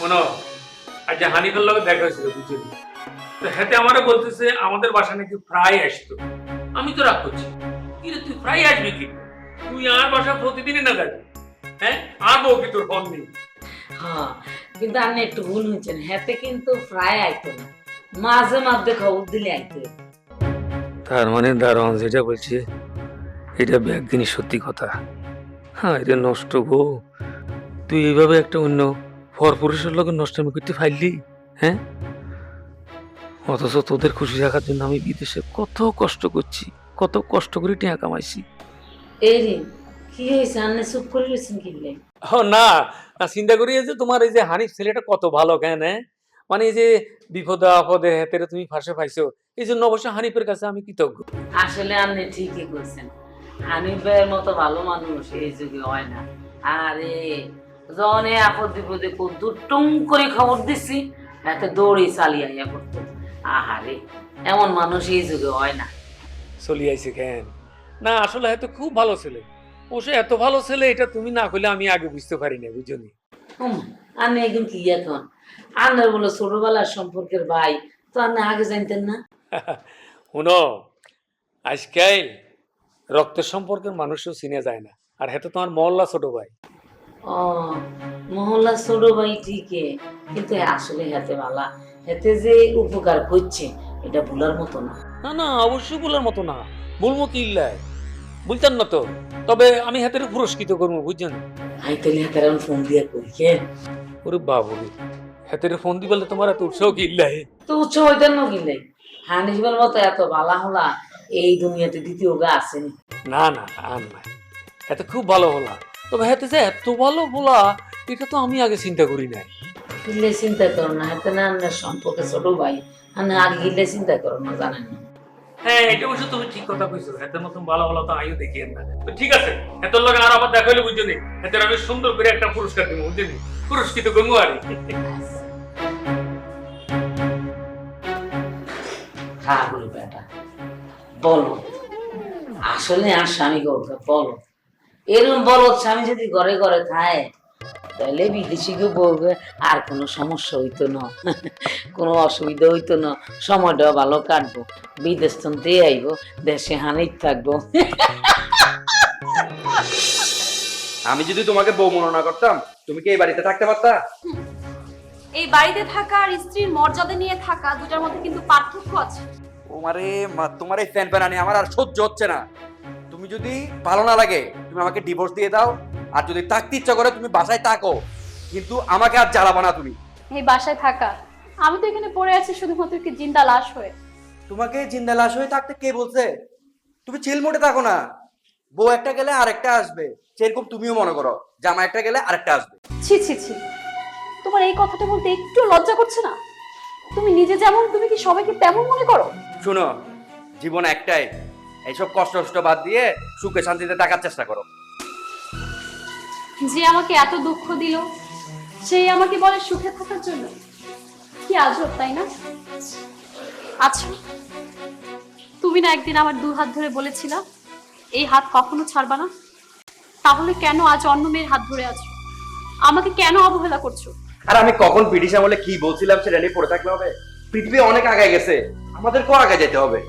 শোনো, আজ যে হানিফের লগে দেখা হয়েছিল বুঝলি, তো হেতে আমারে বলতেছে আমাদের বাসা নাকি ফ্রাই আসতো। আমি তো রাগ করছি, কি রে তুই ফ্রাই আসবি কি? তুই আর বাসা প্রতিদিনই না যাবি? হ্যাঁ, আর বউ কি তোর ফোন নেই? হ্যাঁ, কিন্তু আপনি একটু ভুল হয়েছেন, হেতে কিন্তু প্রায় আইতো না, মাঝে মাঝে খবর দিলে আইতো। তার মানে দারোয়ান যেটা বলছে এটা একদিনই সত্যি কথা। হ্যাঁ, এটা নষ্ট গো। তুই এইভাবে একটা অন্য পরপুরুষের লোকের নষ্টামি করতে পারলি? হ্যাঁ, অথচ তোদের খুশি রাখার জন্য আমি বিদেশে কত কষ্ট করছি, কত কষ্ট করে টাকা কামাইছি। এই রে, কি হয়েছে? আপনি চুপ করে রয়েছেন কিনলে? ও না, না চিন্তা করি যে তোমার এই যে হানিফ ছেলেটা কত ভালো কেন, হ্যাঁ? মানে এই যে বিপদে আপদে হাতের তুমি ফাঁসে পাইছো, এই জন্য অবশ্য হানিফের কাছে আমি কৃতজ্ঞ। আসলে আপনি ঠিকই করছেন, হানিফ ভাইয়ের মতো ভালো মানুষ এই যুগে হয় না। আরে জনে আপদ বিপদে কদ্দুর টুং করে খবর দিচ্ছি, এত দৌড়ে চালিয়ে আইয়া করতো। আহারে, এমন মানুষ এই যুগে হয় না। চলি আইছে কেন? না আসলে হয়তো খুব ভালো ছেলে। ও সে এত ভালো ছেলে এটা তুমি না কইলে আমি আগে বুঝতে পারি না, বুঝনি। আপনি একদম কি এখন আপনার বলো ছোটবেলার সম্পর্কের ভাই, তো আপনি আগে জানতেন না? শুনো, আজকাল রক্তের সম্পর্কের মানুষও চিনে যায় না, আর হেতো তোমার মহল্লা ছোট ভাই। ও, মহল্লা ছোট ভাই ঠিকই, কিন্তু আসলে হেতে ভালা, হেতে যে উপকার করছে এটা ভুলার মতো না। না না, অবশ্যই বলার মতো না। বলবো কি ইল্লাই, বুঝতেন না তো। তবে আমি হাতের পুরস্কৃত করবো, বুঝছেন। আই তাহলে হেতার আমি ফোন দিয়ে করি কে? ওরে বাবুরে, হাতের ফোন দি বলে তোমার এত উৎসাহ কি ইল্লাই? তো উৎস হইতেন না কিনলে, হানিফের মতো এত ভালা হলা এই দুনিয়াতে দ্বিতীয় গা আসেনি। না না, আর না, এত খুব ভালো হলা। তবে হাতে যে এত ভালো বলা, এটা তো আমি আগে চিন্তা করি নাই। কিনলে চিন্তা করো না, হেতে না আপনার সম্পর্কে ছোট ভাই, আপনি আগে কিনলে চিন্তা করো না, জানেন না? হ্যাঁ, এটা অবশ্য তুমি ঠিক কথা কইছো। এতের মতন ভালো ভালো তো আইও দেখিয়েন না। তো ঠিক আছে, এতর লগে আর আবার দেখা হইলে বুঝছনি, এতের আমি সুন্দর করে একটা পুরস্কার দেবো, বুঝছনি। পুরস্কৃত করবো আর পাগল বেটা, বলো আসলে আর স্বামী গৌরব বলো, এরকম বলো স্বামী যদি ঘরে ঘরে থাকে তাহলে বিদেশি কেউ বলবে আর কোনো সমস্যা হইতো না, কোনো অসুবিধা হইতো না, সময়টাও ভালো কাটবো, বিদেশ থেকে আইব, দেশে হানিফ থাকবো। আমি যদি তোমাকে বউ মনে করতাম, তুমি কি এই বাড়িতে থাকতে পারতা? এই বাড়িতে থাকা আর স্ত্রীর মর্যাদা নিয়ে থাকা দুটার মধ্যে কিন্তু পার্থক্য আছে। তোমার এই ফ্যান ফ্যানানি আমার আর সহ্য হচ্ছে না। তুমি যদি ভালো না লাগে তুমি আমাকে ডিভোর্স দিয়ে দাও, আর যদি থাকতে ইচ্ছা করে তুমি বাসায় থাকো, কিন্তু আমাকে আর জ্বালাবা না তুমি। এই বাসায় থাকা, আমি তো এখানে পড়ে আছি শুধুমাত্র কি জিন্দা লাশ হয়ে। তোমাকে জিন্দা লাশ হয়ে থাকতে কে বলছে? তুমি চিল মোটে থাকো না। বউ একটা গেলে আরেকটা আসবে, সেরকম তুমিও মনে করো জামা একটা গেলে আরেকটা আসবে। ছি ছি ছি, তোমার এই কথাটা বলতে একটু লজ্জা করছে না? তুমি নিজে যেমন, তুমি কি সবাইকে তেমন মনে করো? শুনো, জীবন একটাই, এইসব কষ্ট কষ্ট বাদ দিয়ে সুখে শান্তিতে থাকার চেষ্টা করো। যে আমাকে এত দুঃখ দিল, সেই আমাকে বলে সুখে থাকার জন্য। কি আজব, তাই না? আচ্ছা, তুমি না একদিন আমার দু হাত ধরে বলেছিলা এই হাত কখনো ছাড়বা না, তাহলে কেন আজ অন্য মেয়ের হাত ধরে আছো? আমাকে কেন অবহেলা করছো? আর আমি কখন ব্রিটিশ আমলে কি বলছিলাম সেটা নিয়ে পড়ে থাকলে হবে? পৃথিবী অনেক আগায় গেছে, আমাদেরকেও আগে যেতে হবে।